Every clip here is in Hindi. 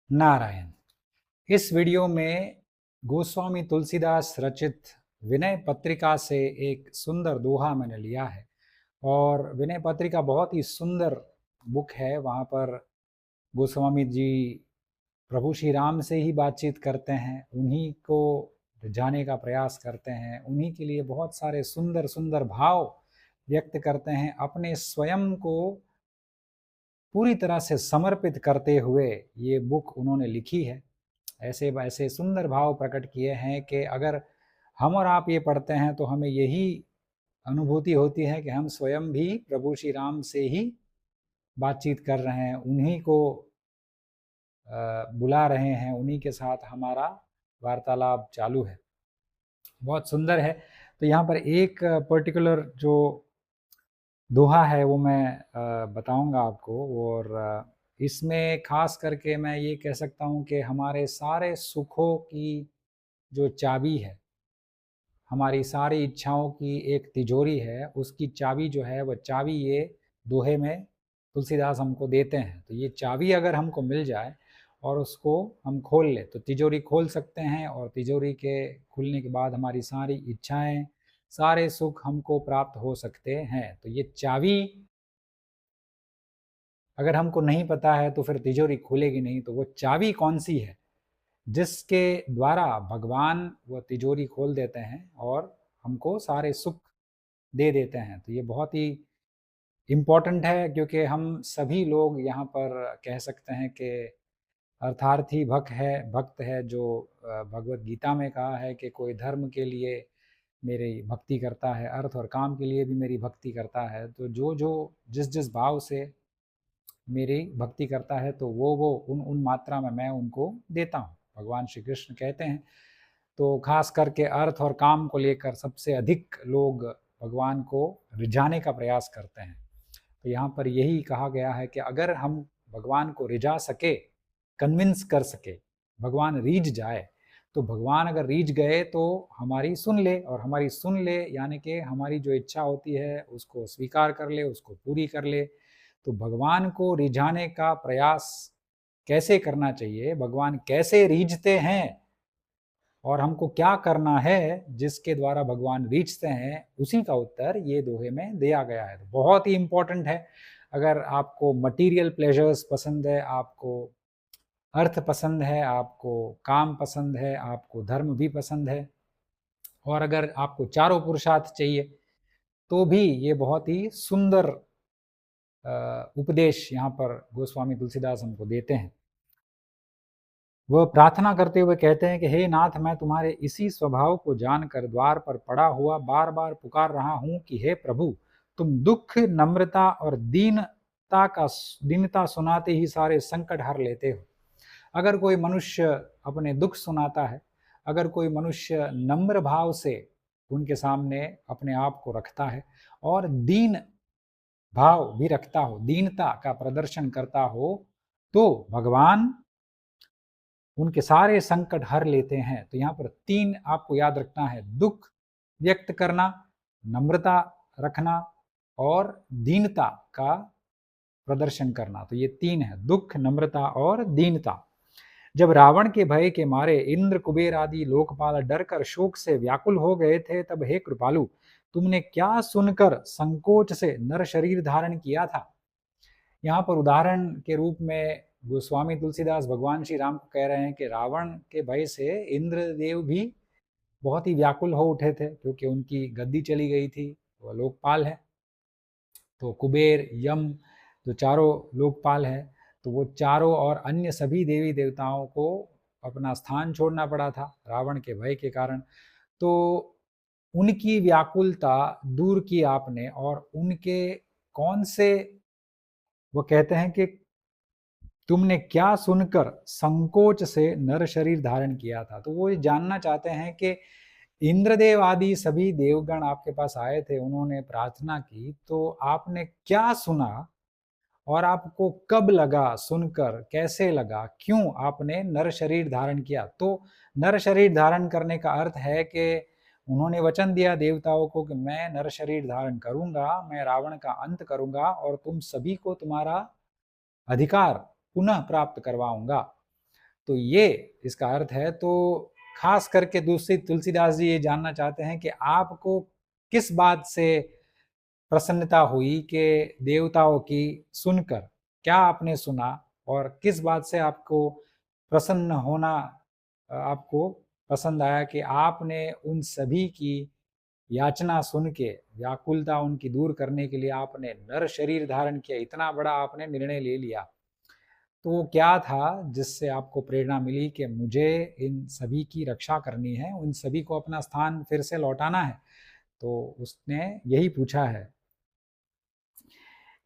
नारायण। इस वीडियो में गोस्वामी तुलसीदास रचित विनय पत्रिका से एक सुंदर दोहा मैंने लिया है। और विनय पत्रिका बहुत ही सुंदर बुक है। वहाँ पर गोस्वामी जी प्रभु श्री राम से ही बातचीत करते हैं, उन्हीं को जाने का प्रयास करते हैं, उन्हीं के लिए बहुत सारे सुंदर सुंदर भाव व्यक्त करते हैं, अपने स्वयं को पूरी तरह से समर्पित करते हुए ये बुक उन्होंने लिखी है। ऐसे ऐसे सुंदर भाव प्रकट किए हैं कि अगर हम और आप ये पढ़ते हैं तो हमें यही अनुभूति होती है कि हम स्वयं भी प्रभु श्री राम से ही बातचीत कर रहे हैं, उन्हीं को बुला रहे हैं, उन्हीं के साथ हमारा वार्तालाप चालू है। बहुत सुंदर है। तो यहाँ पर एक पर्टिकुलर जो दोहा है वो मैं बताऊंगा आपको। और इसमें खास करके मैं ये कह सकता हूँ कि हमारे सारे सुखों की जो चाबी है, हमारी सारी इच्छाओं की एक तिजोरी है, उसकी चाबी जो है वह चाबी ये दोहे में तुलसीदास हमको देते हैं। तो ये चाबी अगर हमको मिल जाए और उसको हम खोल ले तो तिजोरी खोल सकते हैं, और तिजोरी के खुलने के बाद हमारी सारी इच्छाएं, सारे सुख हमको प्राप्त हो सकते हैं। तो ये चाबी अगर हमको नहीं पता है तो फिर तिजोरी खुलेगी नहीं। तो वो चाबी कौन सी है जिसके द्वारा भगवान वो तिजोरी खोल देते हैं और हमको सारे सुख दे देते हैं। तो ये बहुत ही इम्पोर्टेंट है, क्योंकि हम सभी लोग यहाँ पर कह सकते हैं कि अर्थार्थी भक्त है जो भगवत गीता में कहा है कि कोई धर्म के लिए मेरी भक्ति करता है, अर्थ और काम के लिए भी मेरी भक्ति करता है। तो जो जो जिस जिस भाव से मेरी भक्ति करता है तो वो उन मात्रा में मैं उनको देता हूँ, भगवान श्री कृष्ण कहते हैं। तो खास करके अर्थ और काम को लेकर सबसे अधिक लोग भगवान को रिझाने का प्रयास करते हैं। तो यहाँ पर यही कहा गया है कि अगर हम भगवान को रिझा सके, कन्विंस कर सके, भगवान रीझ जाए, तो भगवान अगर रीझ गए तो हमारी सुन ले, और हमारी सुन ले यानी कि हमारी जो इच्छा होती है उसको स्वीकार कर ले, उसको पूरी कर ले। तो भगवान को रिझाने का प्रयास कैसे करना चाहिए, भगवान कैसे रीझते हैं और हमको क्या करना है जिसके द्वारा भगवान रीझते हैं, उसी का उत्तर ये दोहे में दिया गया है। तो बहुत ही इम्पोर्टेंट है। अगर आपको मटीरियल प्लेजर्स पसंद है, आपको अर्थ पसंद है, आपको काम पसंद है, आपको धर्म भी पसंद है, और अगर आपको चारों पुरुषार्थ चाहिए, तो भी ये बहुत ही सुंदर उपदेश यहाँ पर गोस्वामी तुलसीदास हमको देते हैं। वह प्रार्थना करते हुए कहते हैं कि हे नाथ, मैं तुम्हारे इसी स्वभाव को जानकर द्वार पर पड़ा हुआ बार बार पुकार रहा हूँ कि हे प्रभु, तुम दुख, नम्रता और दीनता सुनाते ही सारे संकट हर लेते हो। अगर कोई मनुष्य अपने दुख सुनाता है, अगर कोई मनुष्य नम्र भाव से उनके सामने अपने आप को रखता है और दीन भाव भी रखता हो, दीनता का प्रदर्शन करता हो, तो भगवान उनके सारे संकट हर लेते हैं। तो यहाँ पर 3 आपको याद रखना है: दुख व्यक्त करना, नम्रता रखना और दीनता का प्रदर्शन करना। तो ये 3 है, दुख, नम्रता और दीनता। जब रावण के भय के मारे इंद्र, कुबेर आदि लोकपाल डर कर शोक से व्याकुल हो गए थे, तब हे कृपालु, तुमने क्या सुनकर संकोच से नर शरीर धारण किया था। यहाँ पर उदाहरण के रूप में गोस्वामी तुलसीदास भगवान श्री राम को कह रहे हैं कि रावण के भय से इंद्रदेव भी बहुत ही व्याकुल हो उठे थे, क्योंकि उनकी गद्दी चली गई थी, वह लोकपाल है। तो कुबेर, यम जो चारों लोकपाल है, तो वो चारों और अन्य सभी देवी देवताओं को अपना स्थान छोड़ना पड़ा था रावण के भय के कारण। तो उनकी व्याकुलता दूर की आपने, और उनके कौन से, वो कहते हैं कि तुमने क्या सुनकर संकोच से नर शरीर धारण किया था। तो वो जानना चाहते हैं कि इंद्रदेव आदि सभी देवगण आपके पास आए थे, उन्होंने प्रार्थना की, तो आपने क्या सुना और आपको कब लगा, सुनकर कैसे लगा, क्यों आपने नर शरीर धारण किया। तो नर शरीर धारण करने का अर्थ है कि उन्होंने वचन दिया देवताओं को कि मैं नर शरीर धारण करूंगा, मैं रावण का अंत करूंगा और तुम सभी को तुम्हारा अधिकार पुनः प्राप्त करवाऊंगा। तो ये इसका अर्थ है। तो खास करके दूसरी तुलसीदास जी ये जानना चाहते हैं कि आपको किस बात से प्रसन्नता हुई कि देवताओं की सुनकर, क्या आपने सुना और किस बात से आपको प्रसन्न होना, आपको पसंद आया कि आपने उन सभी की याचना सुन के, व्याकुलता उनकी दूर करने के लिए आपने नर शरीर धारण किया, इतना बड़ा आपने निर्णय ले लिया। तो वो क्या था जिससे आपको प्रेरणा मिली कि मुझे इन सभी की रक्षा करनी है, उन सभी को अपना स्थान फिर से लौटाना है? तो उसने यही पूछा है।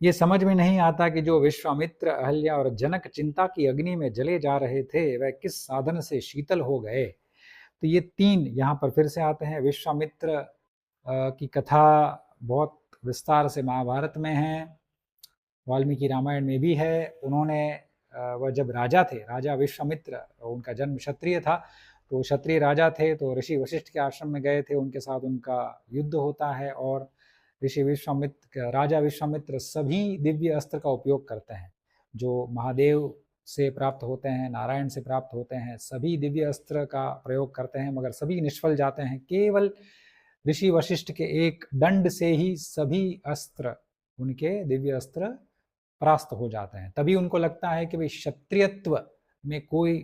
ये समझ में नहीं आता कि जो विश्वामित्र, अहल्या और जनक चिंता की अग्नि में जले जा रहे थे, वह किस साधन से शीतल हो गए। तो ये 3 यहाँ पर फिर से आते हैं। विश्वामित्र की कथा बहुत विस्तार से महाभारत में है, वाल्मीकि रामायण में भी है। उन्होंने वह जब राजा थे, राजा विश्वामित्र, उनका जन्म क्षत्रिय था, तो क्षत्रिय राजा थे, तो ऋषि वशिष्ठ के आश्रम में गए थे, उनके साथ उनका युद्ध होता है और ऋषि विश्वामित्र, राजा विश्वामित्र सभी दिव्य अस्त्र का उपयोग करते हैं जो महादेव से प्राप्त होते हैं, नारायण से प्राप्त होते हैं, सभी दिव्य अस्त्र का प्रयोग करते हैं, मगर सभी निष्फल जाते हैं। केवल ऋषि वशिष्ठ के एक दंड से ही सभी अस्त्र, उनके दिव्य अस्त्र परास्त हो जाते हैं। तभी उनको लगता है कि भाई क्षत्रियत्व में कोई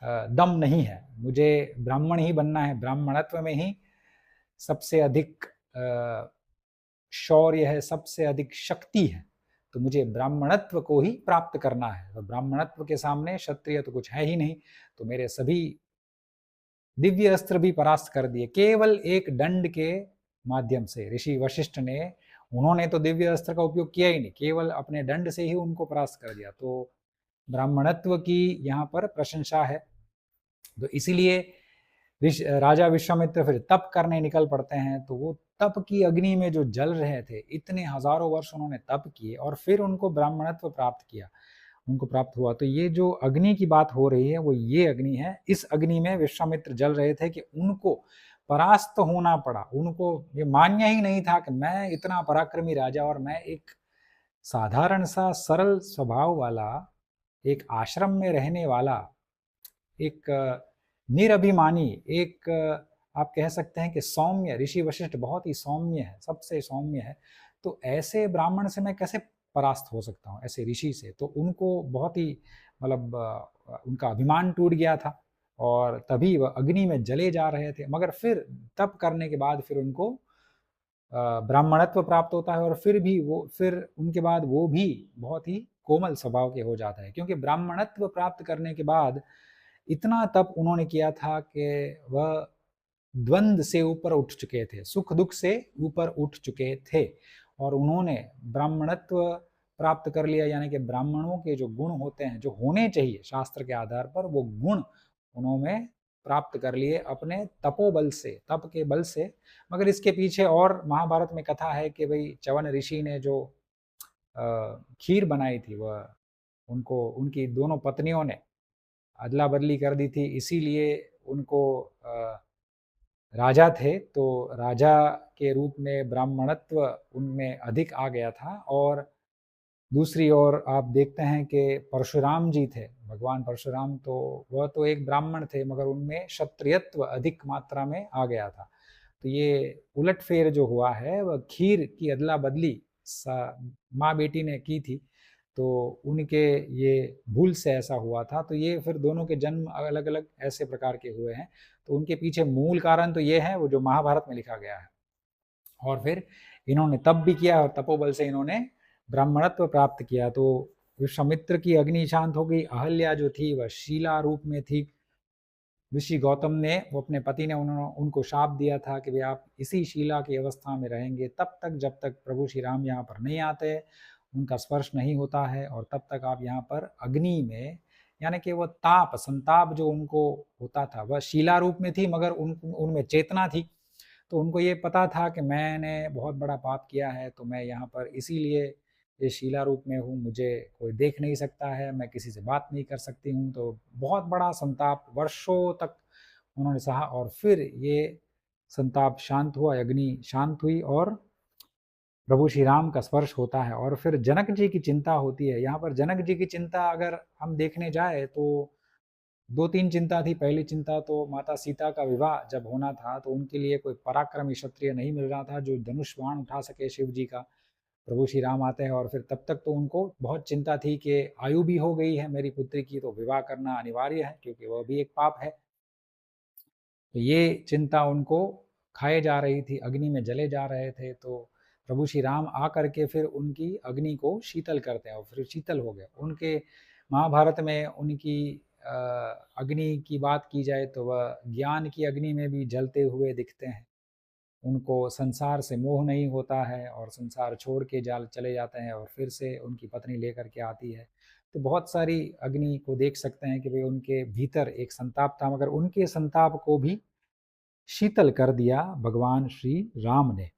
दम नहीं है, मुझे ब्राह्मण ही बनना है, ब्राह्मणत्व में ही सबसे अधिक शौर्य है, सबसे अधिक शक्ति है, तो मुझे ब्राह्मणत्व को ही प्राप्त करना है। तो ब्राह्मणत्व के सामने क्षत्रिय तो कुछ है ही नहीं, तो मेरे सभी दिव्य अस्त्र भी परास्त कर दिए केवल एक दंड के माध्यम से। ऋषि वशिष्ठ ने, उन्होंने तो दिव्य अस्त्र का उपयोग किया ही नहीं, केवल अपने दंड से ही उनको परास्त कर दिया। तो ब्राह्मणत्व की यहाँ पर प्रशंसा है। तो इसीलिए राजा विश्वामित्र फिर तप करने निकल पड़ते हैं। तो वो तप की अग्नि में जो जल रहे थे, इतने हजारों वर्ष उन्होंने तप किए और फिर उनको ब्राह्मणत्व प्राप्त किया, उनको प्राप्त हुआ। तो ये जो अग्नि की बात हो रही है वो ये अग्नि है। इस अग्नि में विश्वामित्र जल रहे थे कि उनको परास्त होना पड़ा। उनको ये मान्य ही नहीं था कि मैं इतना पराक्रमी राजा और मैं एक साधारण सा सरल स्वभाव वाला, एक आश्रम में रहने वाला, एक निरभिमानी, एक आप कह सकते हैं कि सौम्य, ऋषि वशिष्ठ बहुत ही सौम्य है, सबसे सौम्य है। तो ऐसे ब्राह्मण से मैं कैसे परास्त हो सकता हूँ, ऐसे ऋषि से? तो उनको बहुत ही मतलब उनका अभिमान टूट गया था और तभी वह अग्नि में जले जा रहे थे। मगर फिर तप करने के बाद फिर उनको ब्राह्मणत्व प्राप्त होता है और फिर उनके बाद वो भी बहुत ही कोमल स्वभाव के हो जाता है, क्योंकि ब्राह्मणत्व प्राप्त करने के बाद इतना तप उन्होंने किया था कि वह द्वंद्व से ऊपर उठ चुके थे, सुख दुख से ऊपर उठ चुके थे और उन्होंने ब्राह्मणत्व प्राप्त कर लिया। यानी कि ब्राह्मणों के जो गुण होते हैं, जो होने चाहिए शास्त्र के आधार पर, वो गुण उन्होंने प्राप्त कर लिए अपने तपोबल से, तप के बल से। मगर इसके पीछे और महाभारत में कथा है कि भाई च्यवन ऋषि ने जो खीर बनाई थी, वह उनको, उनकी दोनों पत्नियों ने अदला बदली कर दी थी, इसीलिए उनको राजा थे तो राजा के रूप में ब्राह्मणत्व उनमें अधिक आ गया था। और दूसरी ओर आप देखते हैं कि परशुराम जी थे, भगवान परशुराम, तो वह तो एक ब्राह्मण थे मगर उनमें क्षत्रियत्व अधिक मात्रा में आ गया था। तो ये उलटफेर जो हुआ है वह खीर की अदला बदली माँ बेटी ने की थी, तो उनके ये भूल से ऐसा हुआ था। तो ये फिर दोनों के जन्म अलग अलग ऐसे प्रकार के हुए हैं। तो उनके पीछे मूल कारण तो ये है, वो जो महाभारत में लिखा गया है। और फिर इन्होंने तप भी किया और तपोबल से इन्होंने ब्राह्मणत्व प्राप्त किया। तो विश्वामित्र की अग्नि शांत हो गई। अहल्या जो थी वह शीला रूप में थी। ऋषि गौतम ने, वो अपने पति ने उनको शाप दिया था कि भाई आप इसी शीला की अवस्था में रहेंगे तब तक जब तक प्रभु श्री राम यहाँ पर नहीं आते, उनका स्पर्श नहीं होता है, और तब तक आप यहाँ पर अग्नि में, यानी कि वो ताप, संताप जो उनको होता था, वह शीला रूप में थी मगर उनमें चेतना थी। तो उनको ये पता था कि मैंने बहुत बड़ा पाप किया है, तो मैं यहाँ पर इसीलिए ये शीला रूप में हूँ, मुझे कोई देख नहीं सकता है, मैं किसी से बात नहीं कर सकती हूँ। तो बहुत बड़ा संताप वर्षों तक उन्होंने सहा और फिर ये संताप शांत हुआ, अग्नि शांत हुई और प्रभु श्री राम का स्पर्श होता है। और फिर जनक जी की चिंता होती है। यहाँ पर जनक जी की चिंता अगर हम देखने जाए तो 2-3 चिंता थी। पहली चिंता तो माता सीता का विवाह जब होना था तो उनके लिए कोई पराक्रमी क्षत्रिय नहीं मिल रहा था जो धनुष बाण उठा सके शिव जी का। प्रभु श्री राम आते हैं और फिर तब तक तो उनको बहुत चिंता थी कि आयु भी हो गई है मेरी पुत्री की, तो विवाह करना अनिवार्य है क्योंकि वह भी एक पाप है। तो ये चिंता उनको खाए जा रही थी, अग्नि में जले जा रहे थे। तो प्रभु श्री राम आकर के फिर उनकी अग्नि को शीतल करते हैं और फिर शीतल हो गए। उनके महाभारत में उनकी अग्नि की बात की जाए तो वह ज्ञान की अग्नि में भी जलते हुए दिखते हैं। उनको संसार से मोह नहीं होता है और संसार छोड़ के चले जाते हैं और फिर से उनकी पत्नी लेकर के आती है। तो बहुत सारी अग्नि को देख सकते हैं कि भाई उनके भीतर एक संताप था, मगर उनके संताप को भी शीतल कर दिया भगवान श्री राम ने।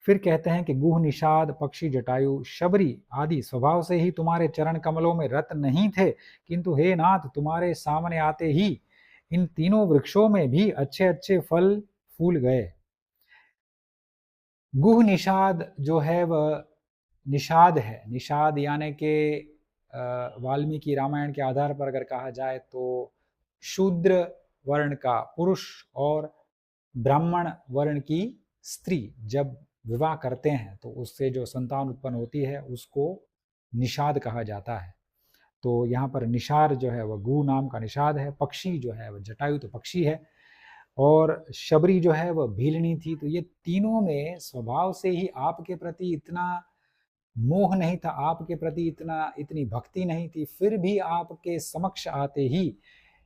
फिर कहते हैं कि गुह, निषाद, पक्षी, जटायु, शबरी आदि स्वभाव से ही तुम्हारे चरण कमलों में रत नहीं थे, किंतु हे नाथ तुम्हारे सामने आते ही इन तीनों वृक्षों में भी अच्छे अच्छे फल फूल गए। गुह निषाद जो है वह निषाद है। निषाद यानी कि वाल्मीकि रामायण के आधार पर अगर कहा जाए तो शूद्र वर्ण का पुरुष और ब्राह्मण वर्ण की स्त्री जब विवाह करते हैं तो उससे जो संतान उत्पन्न होती है उसको निषाद कहा जाता है। तो यहाँ पर निषाद जो है वह गु नाम का निषाद है। पक्षी जो है वह जटायु तो पक्षी है, और शबरी जो है वह भीलनी थी। तो ये तीनों में स्वभाव से ही आपके प्रति इतना मोह नहीं था, आपके प्रति इतनी भक्ति नहीं थी, फिर भी आपके समक्ष आते ही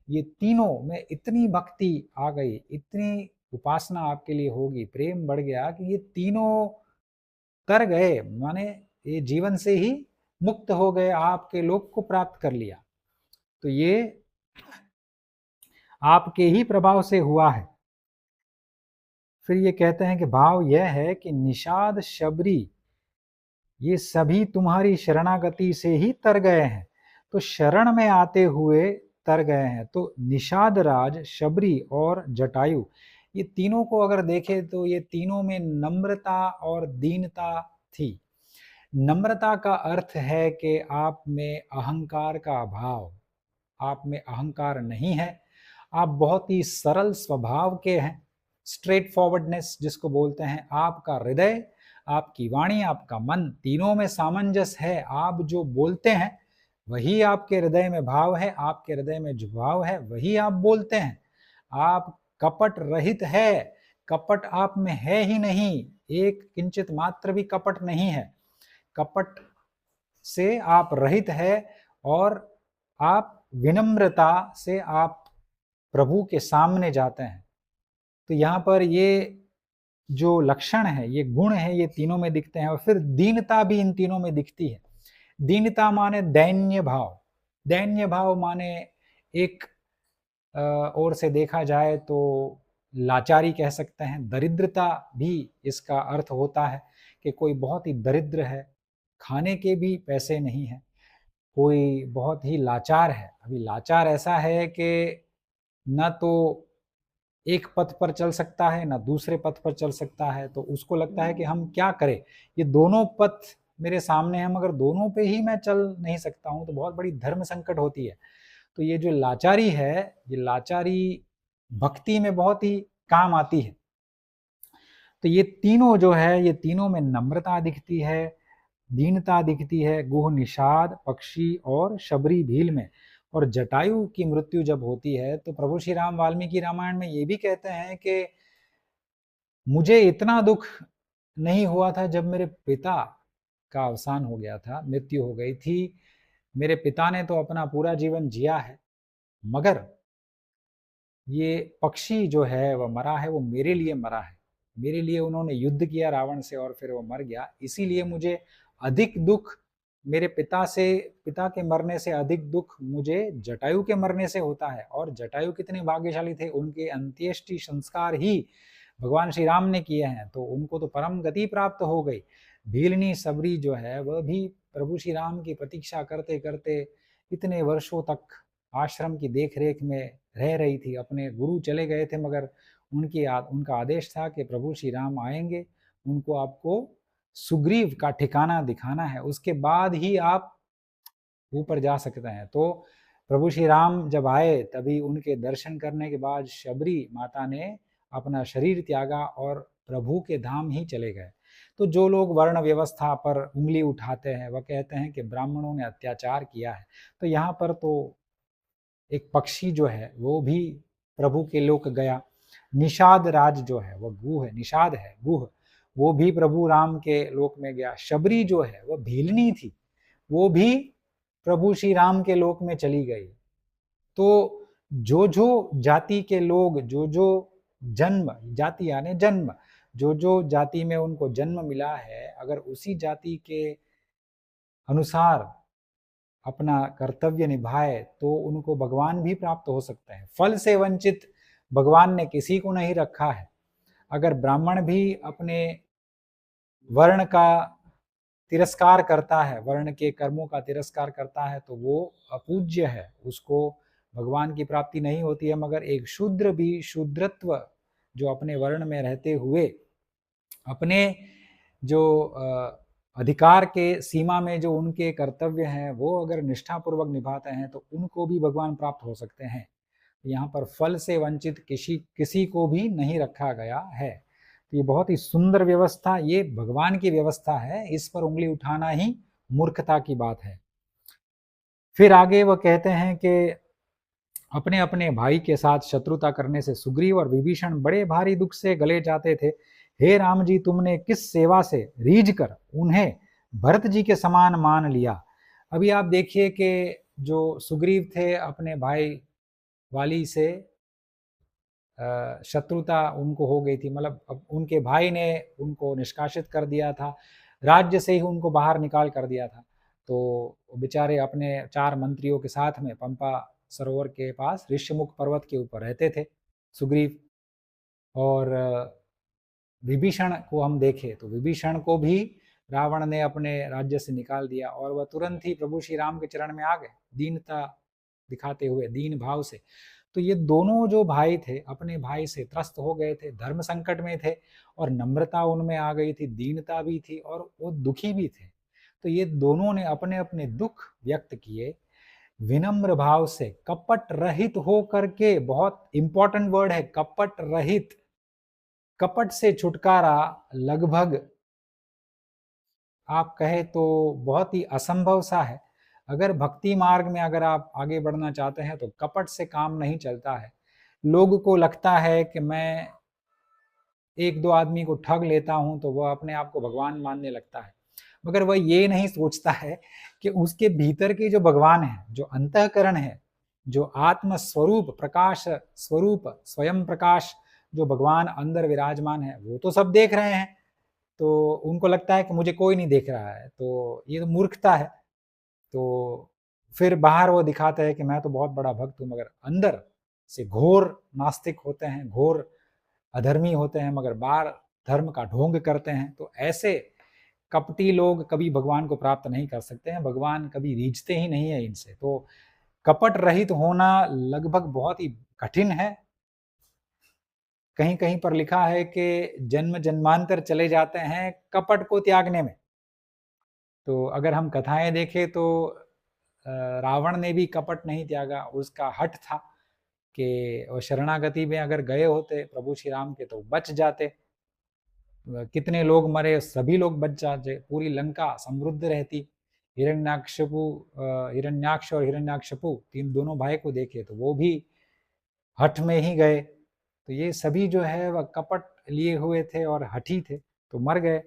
ये तीनों में इतनी भक्ति आ गई, इतनी उपासना आपके लिए होगी, प्रेम बढ़ गया कि ये तीनों तर गए, माने ये जीवन से ही मुक्त हो गए, आपके लोक को प्राप्त कर लिया। तो ये आपके ही प्रभाव से हुआ है। फिर ये कहते हैं कि भाव यह है कि निषाद, शबरी ये सभी तुम्हारी शरणागति से ही तर गए हैं, तो शरण में आते हुए तर गए हैं। तो निषाद राज, शबरी और जटायु ये तीनों को अगर देखें तो ये तीनों में नम्रता और दीनता थी। नम्रता का अर्थ है कि आप में अहंकार का अभाव, आप में अहंकार नहीं है, आप बहुत ही सरल स्वभाव के हैं। स्ट्रेट फॉरवर्डनेस जिसको बोलते हैं, आपका हृदय, आपकी वाणी, आपका मन तीनों में सामंजस्य है। आप जो बोलते हैं वही आपके हृदय में भाव है, आपके हृदय में जो भाव है वही आप बोलते हैं। आप कपट रहित है, कपट आप में है ही नहीं, एक किंचित मात्र भी कपट नहीं है। कपट से आप रहित है और आप विनम्रता से आप प्रभु के सामने जाते हैं। तो यहाँ पर ये जो लक्षण है, ये गुण है, ये तीनों में दिखते हैं। और फिर दीनता भी इन तीनों में दिखती है। दीनता माने दैन्य भाव, दैन्य भाव माने एक ओर से देखा जाए तो लाचारी कह सकते हैं। दरिद्रता भी इसका अर्थ होता है कि कोई बहुत ही दरिद्र है, खाने के भी पैसे नहीं है, कोई बहुत ही लाचार है। अभी लाचार ऐसा है कि न तो एक पथ पर चल सकता है ना दूसरे पथ पर चल सकता है, तो उसको लगता है कि हम क्या करें, ये दोनों पथ मेरे सामने हैं मगर दोनों पे ही मैं चल नहीं सकता हूँ, तो बहुत बड़ी धर्म संकट होती है। तो ये जो लाचारी है, ये लाचारी भक्ति में बहुत ही काम आती है। तो ये तीनों जो है, ये तीनों में नम्रता दिखती है, दीनता दिखती है, गुह, निषाद, पक्षी और शबरी भील में। और जटायु की मृत्यु जब होती है तो प्रभु श्री राम वाल्मीकि रामायण में ये भी कहते हैं कि मुझे इतना दुख नहीं हुआ था जब मेरे पिता का अवसान हो गया था, मृत्यु हो गई थी। मेरे पिता ने तो अपना पूरा जीवन जिया है, मगर ये पक्षी जो है वह मरा है, वो मेरे लिए मरा है। मेरे लिए उन्होंने युद्ध किया रावण से और फिर वो मर गया, इसीलिए मुझे अधिक दुख मेरे पिता के मरने से अधिक दुख मुझे जटायु के मरने से होता है। और जटायु कितने भाग्यशाली थे, उनके अंत्येष्टि संस्कार ही भगवान श्री राम ने किए हैं, तो उनको तो परम गति प्राप्त हो गई। भीलनी सबरी जो है वह भी प्रभु श्री राम की प्रतीक्षा करते करते इतने वर्षों तक आश्रम की देखरेख में रह रही थी। अपने गुरु चले गए थे मगर उनका आदेश था कि प्रभु श्री राम आएंगे, उनको आपको सुग्रीव का ठिकाना दिखाना है, उसके बाद ही आप ऊपर जा सकते हैं। तो प्रभु श्री राम जब आए तभी उनके दर्शन करने के बाद शबरी माता ने अपना शरीर त्यागा और प्रभु के धाम ही चले गए। तो जो लोग वर्ण व्यवस्था पर उंगली उठाते हैं वह कहते हैं कि ब्राह्मणों ने अत्याचार किया है। तो यहाँ पर तो एक पक्षी जो है वो भी प्रभु के लोक गया। निषाद राज जो है वह गुह है, निषाद है गुह, वो भी प्रभु राम के लोक में गया। शबरी जो है वह भीलनी थी, वो भी प्रभु श्री राम के लोक में चली गई। तो जो जो जाति के लोग, जो जो जन्म, जाति यानी जन्म, जो जो जाति में उनको जन्म मिला है, अगर उसी जाति के अनुसार अपना कर्तव्य निभाए तो उनको भगवान भी प्राप्त हो सकते हैं। फल से वंचित भगवान ने किसी को नहीं रखा है। अगर ब्राह्मण भी अपने वर्ण का तिरस्कार करता है, वर्ण के कर्मों का तिरस्कार करता है, तो वो अपूज्य है, उसको भगवान की प्राप्ति नहीं होती है। मगर एक शूद्र भी शूद्रत्व जो अपने वर्ण में रहते हुए अपने जो अधिकार के सीमा में जो उनके कर्तव्य हैं वो अगर निष्ठापूर्वक निभाते हैं तो उनको भी भगवान प्राप्त हो सकते हैं। यहाँ पर फल से वंचित किसी को भी नहीं रखा गया है। तो ये बहुत ही सुंदर व्यवस्था, ये भगवान की व्यवस्था है, इस पर उंगली उठाना ही मूर्खता की बात है। फिर आगे वह कहते हैं कि अपने अपने भाई के साथ शत्रुता करने से सुग्रीव और विभीषण बड़े भारी दुख से गले जाते थे। हे राम जी, तुमने किस सेवा से रीझ कर उन्हें भरत जी के समान मान लिया। अभी आप देखिए कि जो सुग्रीव थे अपने भाई वाली से शत्रुता उनको हो गई थी, मतलब अब उनके भाई ने उनको निष्कासित कर दिया था, राज्य से ही उनको बाहर निकाल कर दिया था। तो बेचारे अपने 4 मंत्रियों के साथ में पंपा सरोवर के पास ऋष्यमुख पर्वत के ऊपर रहते थे सुग्रीव। और विभीषण को हम देखें तो विभीषण को भी रावण ने अपने राज्य से निकाल दिया और वह तुरंत ही प्रभु श्री राम के चरण में आ गए, दीनता दिखाते हुए, दीन भाव से। तो ये दोनों जो भाई थे अपने भाई से त्रस्त हो गए थे, धर्म संकट में थे और नम्रता उनमें आ गई थी, दीनता भी थी और वो दुखी भी थे। तो ये दोनों ने अपने अपने दुख व्यक्त किए विनम्र भाव से, कपट रहित हो करके। बहुत इंपॉर्टेंट वर्ड है कपट रहित। कपट से छुटकारा लगभग आप कहे तो बहुत ही असंभव सा है। अगर भक्ति मार्ग में अगर आप आगे बढ़ना चाहते हैं तो कपट से काम नहीं चलता है। लोगों को लगता है कि मैं 1-2 आदमी को ठग लेता हूं तो वह अपने आप को भगवान मानने लगता है, मगर वह ये नहीं सोचता है कि उसके भीतर के जो भगवान है, जो अंतःकरण है, जो आत्म स्वरूप, प्रकाश स्वरूप, स्वयं प्रकाश जो भगवान अंदर विराजमान है, वो तो सब देख रहे हैं। तो उनको लगता है कि मुझे कोई नहीं देख रहा है, तो ये तो मूर्खता है। तो फिर बाहर वो दिखाता है कि मैं तो बहुत बड़ा भक्त हूँ, मगर अंदर से घोर नास्तिक होते हैं, घोर अधर्मी होते हैं, मगर बाहर धर्म का ढोंग करते हैं। तो ऐसे कपटी लोग कभी भगवान को प्राप्त नहीं कर सकते हैं, भगवान कभी रीझते ही नहीं है इनसे। तो कपट रहित होना लगभग बहुत ही कठिन है। कहीं कहीं पर लिखा है कि जन्म जन्मांतर चले जाते हैं कपट को त्यागने में। तो अगर हम कथाएं देखें तो रावण ने भी कपट नहीं त्यागा, उसका हठ था कि वो शरणागति में अगर गए होते प्रभु श्री राम के तो बच जाते। कितने लोग मरे, सभी लोग बच जाते, पूरी लंका समृद्ध रहती। हिरण्याक्ष और हिरण्याक्षपु तीन दोनों भाई को देखे तो वो भी हठ में ही गए। तो ये सभी जो है वह कपट लिए हुए थे और हठी थे, तो मर गए।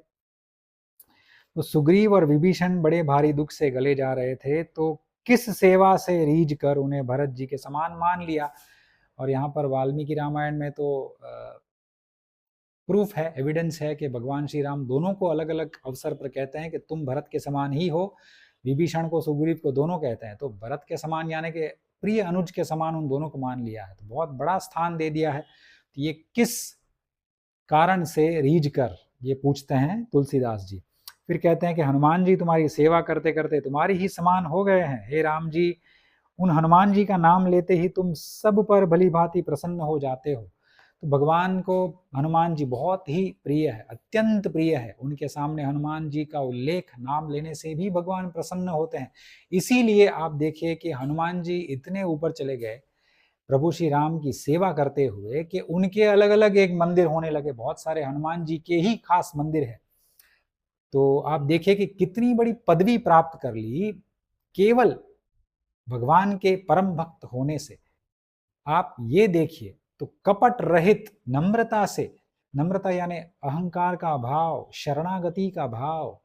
तो सुग्रीव और विभीषण बड़े भारी दुख से गले जा रहे थे, तो किस सेवा से रीझ कर उन्हें भरत जी के समान मान लिया। और यहाँ पर वाल्मीकि रामायण में तो प्रूफ है, एविडेंस है कि भगवान श्री राम दोनों को अलग अलग अवसर पर कहते हैं कि तुम भरत के समान ही हो। विभीषण को, सुग्रीव को, दोनों कहते हैं। तो भरत के समान यानी कि प्रिय अनुज के समान उन दोनों को मान लिया है, तो बहुत बड़ा स्थान दे दिया है। तो ये किस कारण से रीझ कर, ये पूछते हैं तुलसीदास जी। फिर कहते हैं कि हनुमान जी तुम्हारी सेवा करते करते तुम्हारी ही समान हो गए हैं। हे राम जी, उन हनुमान जी का नाम लेते ही तुम सब पर भली भांति प्रसन्न हो जाते हो। तो भगवान को हनुमान जी बहुत ही प्रिय है, अत्यंत प्रिय है। उनके सामने हनुमान जी का उल्लेख, नाम लेने से भी भगवान प्रसन्न होते हैं। इसीलिए आप देखिए कि हनुमान जी इतने ऊपर चले गए प्रभु श्री राम की सेवा करते हुए कि उनके अलग अलग एक मंदिर होने लगे, बहुत सारे हनुमान जी के ही खास मंदिर है। तो आप देखिए कि कितनी बड़ी पदवी प्राप्त कर ली केवल भगवान के परम भक्त होने से। आप ये देखिए, तो कपट रहित नम्रता से, नम्रता यानी अहंकार का भाव, शरणागति का भाव,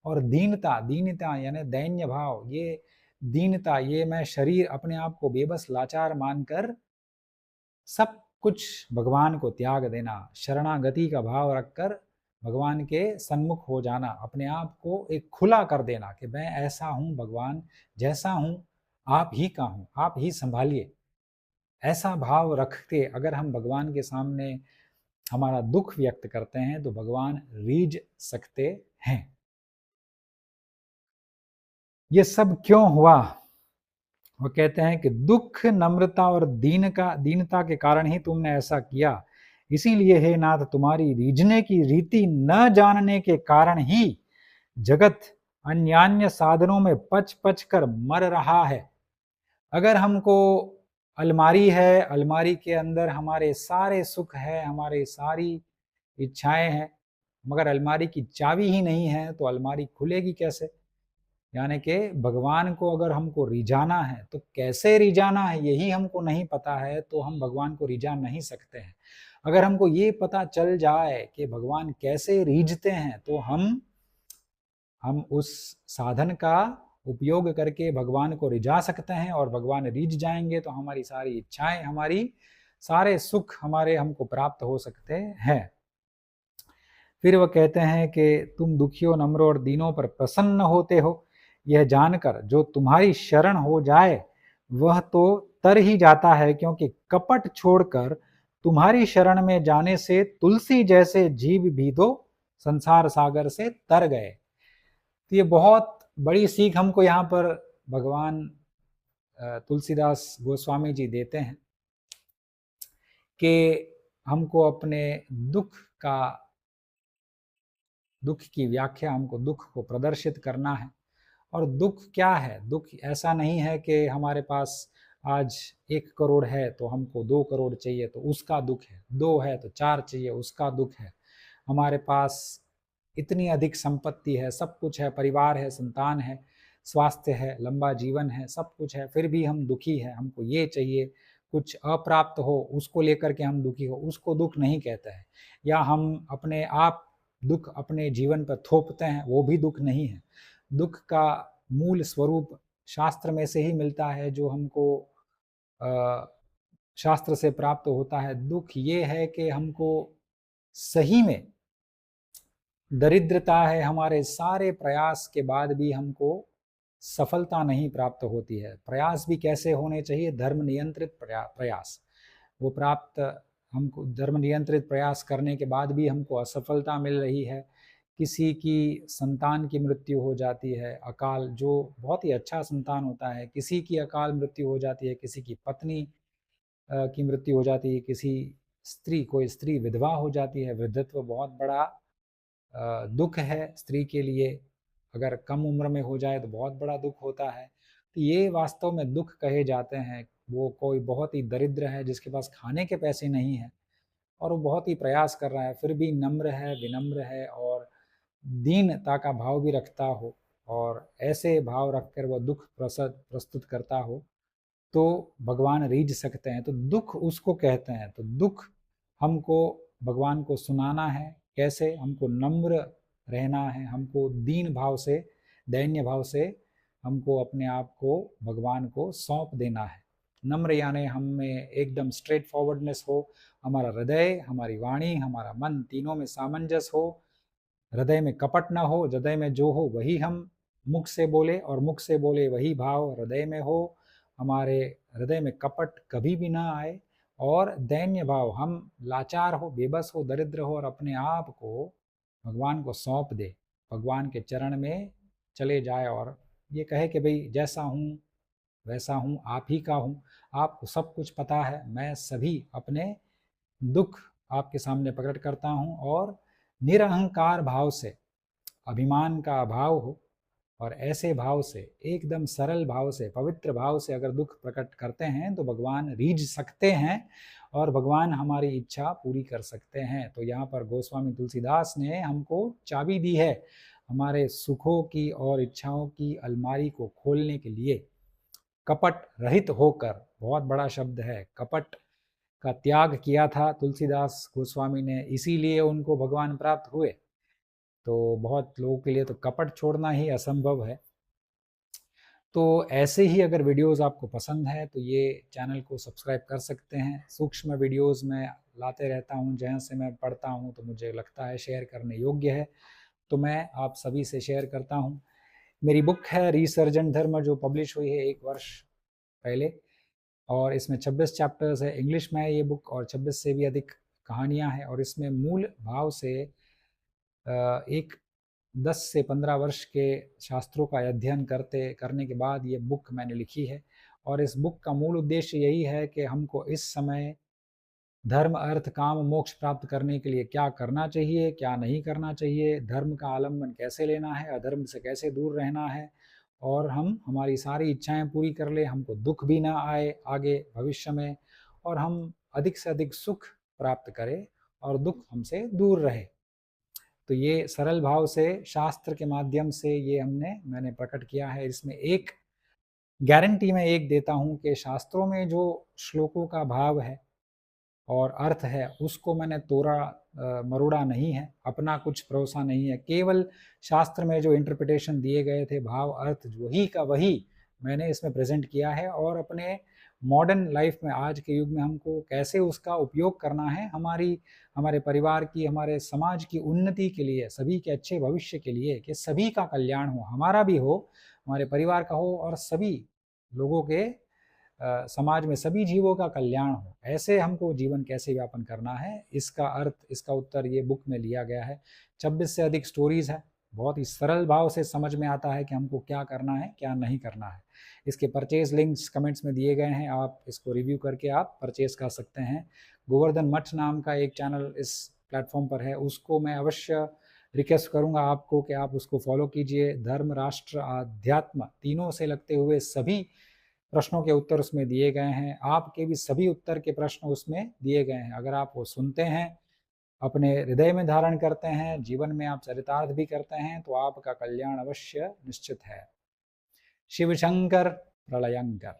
और दीनता, दीनता यानी दैन्य भाव, ये दीनता, ये मैं शरीर अपने आप को बेबस लाचार मानकर सब कुछ भगवान को त्याग देना, शरणागति का भाव रखकर भगवान के सन्मुख हो जाना, अपने आप को एक खुला कर देना कि मैं ऐसा हूँ भगवान, जैसा हूँ आप ही का हूँ, आप ही संभालिए। ऐसा भाव रख के अगर हम भगवान के सामने हमारा दुख व्यक्त करते हैं तो भगवान रीझ सकते हैं। ये सब क्यों हुआ? वो कहते हैं कि दुख, नम्रता और दीनता के कारण ही तुमने ऐसा किया। इसीलिए हे नाथ, तुम्हारी रीझने की रीति न जानने के कारण ही जगत अन्यान्य साधनों में पच पच कर मर रहा है। अगर हमको अलमारी है, अलमारी के अंदर हमारे सारे सुख है, हमारे सारी इच्छाएं हैं, मगर अलमारी की चाबी ही नहीं है तो अलमारी खुलेगी कैसे? यानी कि भगवान को अगर हमको रिझाना है तो कैसे रिझाना है यही हमको नहीं पता है, तो हम भगवान को रिझा नहीं सकते हैं। अगर हमको ये पता चल जाए कि भगवान कैसे रिझते हैं तो हम उस साधन का उपयोग करके भगवान को रिझा सकते हैं, और भगवान रिझ जाएंगे तो हमारी सारी इच्छाएं, हमारी सारे सुख हमारे हमको प्राप्त हो सकते हैं। फिर वह कहते हैं कि तुम दुखियों, नम्रों और दीनों पर प्रसन्न होते हो, यह जानकर जो तुम्हारी शरण हो जाए वह तो तर ही जाता है, क्योंकि कपट छोड़कर तुम्हारी शरण में जाने से तुलसी जैसे जीव भी तो संसार सागर से तर गए। तो ये बहुत बड़ी सीख हमको यहाँ पर भगवान तुलसीदास गोस्वामी जी देते हैं कि हमको अपने दुख की व्याख्या, हमको दुख को प्रदर्शित करना है। और दुख क्या है? दुख ऐसा नहीं है कि हमारे पास आज 1 करोड़ है तो हमको 2 करोड़ चाहिए तो उसका दुख है, 2 है तो 4 चाहिए उसका दुख है। हमारे पास इतनी अधिक संपत्ति है, सब कुछ है, परिवार है, संतान है, स्वास्थ्य है, लंबा जीवन है, सब कुछ है, फिर भी हम दुखी है, हमको ये चाहिए, कुछ अप्राप्त हो उसको लेकर के हम दुखी हो, उसको दुख नहीं कहते हैं। या हम अपने आप दुख अपने जीवन पर थोपते हैं, वो भी दुख नहीं है। दुख का मूल स्वरूप शास्त्र में से ही मिलता है, जो हमको शास्त्र से प्राप्त होता है। दुख ये है कि हमको सही में दरिद्रता है, हमारे सारे प्रयास के बाद भी हमको सफलता नहीं प्राप्त होती है। प्रयास भी कैसे होने चाहिए? धर्म नियंत्रित प्रयास। वो प्राप्त हमको धर्म नियंत्रित प्रयास करने के बाद भी हमको असफलता मिल रही है। किसी की संतान की मृत्यु हो जाती है, अकाल, जो बहुत ही अच्छा संतान होता है, किसी की अकाल मृत्यु हो जाती है, किसी की पत्नी की मृत्यु हो जाती है, किसी कोई स्त्री विधवा हो जाती है। वृद्धत्व बहुत बड़ा दुख है स्त्री के लिए, अगर कम उम्र में हो जाए तो बहुत बड़ा दुख होता है। तो ये वास्तव में दुख कहे जाते हैं। वो कोई बहुत ही दरिद्र है जिसके पास खाने के पैसे नहीं हैं और वो बहुत ही प्रयास कर रहा है, फिर भी नम्र है, विनम्र है और दीनता का भाव भी रखता हो, और ऐसे भाव रखकर वह दुख प्रस्तुत करता हो, तो भगवान रीझ सकते हैं। तो दुख उसको कहते हैं। तो दुख हमको भगवान को सुनाना है। कैसे? हमको नम्र रहना है, हमको दीन भाव से, दैन्य भाव से हमको अपने आप को भगवान को सौंप देना है। नम्र यानी हम में एकदम स्ट्रेट फॉरवर्डनेस हो, हमारा हृदय, हमारी वाणी, हमारा मन तीनों में सामंजस्य हो, हृदय में कपट ना हो, हृदय में जो हो वही हम मुख से बोले, और मुख से बोले वही भाव हृदय में हो। हमारे हृदय में कपट कभी भी ना आए, और दैन्य भाव, हम लाचार हो, बेबस हो, दरिद्र हो और अपने आप को भगवान को सौंप दे, भगवान के चरण में चले जाए और ये कहे कि भाई जैसा हूँ वैसा हूँ, आप ही का हूँ, आपको सब कुछ पता है, मैं सभी अपने दुख आपके सामने प्रकट करता हूँ और निरहंकार भाव से, अभिमान का अभाव हो और ऐसे भाव से, एकदम सरल भाव से, पवित्र भाव से अगर दुख प्रकट करते हैं तो भगवान रीझ सकते हैं और भगवान हमारी इच्छा पूरी कर सकते हैं। तो यहाँ पर गोस्वामी तुलसीदास ने हमको चाबी दी है हमारे सुखों की और इच्छाओं की अलमारी को खोलने के लिए। कपट रहित होकर, बहुत बड़ा शब्द है, कपट का त्याग किया था तुलसीदास गोस्वामी ने, इसीलिए उनको भगवान प्राप्त हुए। तो बहुत लोगों के लिए तो कपट छोड़ना ही असंभव है। तो ऐसे ही अगर वीडियोस आपको पसंद है तो ये चैनल को सब्सक्राइब कर सकते हैं। सूक्ष्म वीडियोस मैं लाते रहता हूँ, जहाँ से मैं पढ़ता हूँ तो मुझे लगता है शेयर करने योग्य है, तो मैं आप सभी से शेयर करता हूँ। मेरी बुक है रीसर्जेंट धर्म, जो पब्लिश हुई है 1 वर्ष पहले, और इसमें 26 चैप्टर्स है। इंग्लिश में है ये बुक और 26 से भी अधिक कहानियाँ हैं, और इसमें मूल भाव से एक 10 से 15 वर्ष के शास्त्रों का अध्ययन करने के बाद ये बुक मैंने लिखी है। और इस बुक का मूल उद्देश्य यही है कि हमको इस समय धर्म, अर्थ, काम, मोक्ष प्राप्त करने के लिए क्या करना चाहिए, क्या नहीं करना चाहिए, धर्म का आलम्बन कैसे लेना है, अधर्म से कैसे दूर रहना है, और हम हमारी सारी इच्छाएं पूरी कर ले, हमको दुख भी ना आए आगे भविष्य में, और हम अधिक से अधिक सुख प्राप्त करें और दुख हमसे दूर रहे। तो ये सरल भाव से शास्त्र के माध्यम से ये मैंने प्रकट किया है। इसमें एक गारंटी मैं एक देता हूँ कि शास्त्रों में जो श्लोकों का भाव है और अर्थ है उसको मैंने तोड़ा मरोड़ा नहीं है, अपना कुछ भरोसा नहीं है। केवल शास्त्र में जो इंटरप्रिटेशन दिए गए थे, भाव अर्थ वही का वही मैंने इसमें प्रेजेंट किया है, और अपने मॉडर्न लाइफ में, आज के युग में हमको कैसे उसका उपयोग करना है हमारे परिवार की, हमारे समाज की उन्नति के लिए, सभी के अच्छे भविष्य के लिए, कि सभी का कल्याण हो, हमारा भी हो, हमारे परिवार का हो, और सभी लोगों के समाज में सभी जीवों का कल्याण हो। ऐसे हमको जीवन कैसे व्यापन करना है, इसका अर्थ, इसका उत्तर ये बुक में लिया गया है। 26 से अधिक स्टोरीज है, बहुत ही सरल भाव से समझ में आता है कि हमको क्या करना है, क्या नहीं करना है। इसके परचेज लिंक्स कमेंट्स में दिए गए हैं, आप इसको रिव्यू करके आप परचेज कर सकते हैं। गोवर्धन मठ नाम का एक चैनल इस प्लेटफॉर्म पर है, उसको मैं अवश्य रिक्वेस्ट करूंगा आपको कि आप उसको फॉलो कीजिए। धर्म, राष्ट्र, आध्यात्म तीनों से लगते हुए सभी प्रश्नों के उत्तर उसमें दिए गए हैं। आपके भी सभी उत्तर के प्रश्न उसमें दिए गए हैं। अगर आप वो सुनते हैं, अपने हृदय में धारण करते हैं, जीवन में आप चरितार्थ भी करते हैं, तो आपका कल्याण अवश्य निश्चित है। शिव शंकर प्रलयंकर।